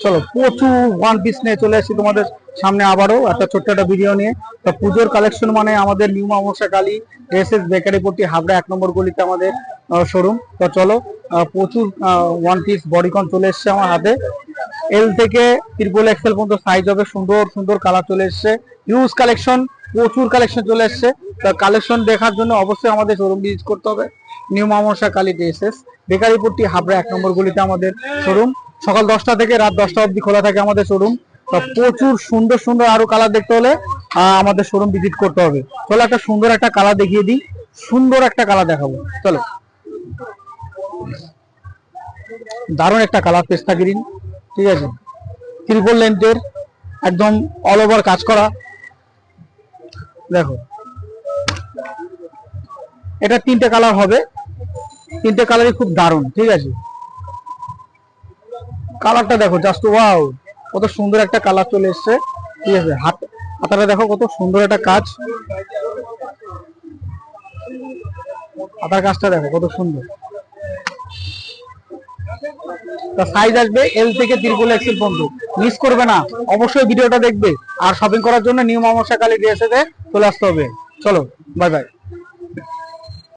চলো প্রচুর one piece নিয়ে চলে আসছি তোমাদের সামনে আবারও একটা ছোট্ট একটা ভিডিও নিয়ে। তো পুজোর কালেকশন মানে আমাদের নিউ মামসা কালী এসএস বেকারি পট্টি হাবড়া 1 নম্বর গলিতে আমাদের শোরুম। তো চলো প্রচুর ওয়ান পিস বডিকন চলে এসছে আমার হাতে। এল থেকে ট্রিপল এক্সেল পর্যন্ত সাইজ হবে, সুন্দর সুন্দর কালার চলে এসছে, হিউজ কালেকশন, প্রচুর কালেকশন চলে এসছে। তো কালেকশন দেখার জন্য অবশ্যই আমাদের শোরুম ভিজিট করতে হবে। নিউ মামসা কালী এসএস বেকারি পট্টি হাবড়া 1 নম্বর গলিতে আমাদের শোরুম। সকাল 10টা থেকে রাত 10টা অবধি খোলা থাকে আমাদের শোরুম। তো প্রচুর সুন্দর সুন্দর আরো কালার দেখতে হলে আমাদের শোরুম ভিজিট করতে হবে। চলো একটা সুন্দর একটা কালার দেখিয়ে দিই, সুন্দর একটা কালার দেখাবো। চলো, দারুণ একটা কালার পেস্তা গ্রিন, ঠিক আছে, ট্রিপল লেন্থের, একদম অল ওভার কাজ করা। দেখো এটা 3টে কালার হবে, 3টে কালারই খুব দারুণ, ঠিক আছে। কালারটা দেখো জাস্ট ওয়াও, কত সুন্দর একটা কালার চলে এসছে, ঠিক আছে। হাতাটা দেখো কত সুন্দর একটা কাজ, হাতার কাজটা দেখো কত সুন্দর। সাইজ আসবে এল থেকে ট্রিপল এক্সেল পর্যন্ত, মিস করবে না, অবশ্যই ভিডিওটা দেখবে। আর শপিং করার জন্য নিউ মামসা কালী ড্রেসে চলে আসতে হবে। চলো, বাই বাই।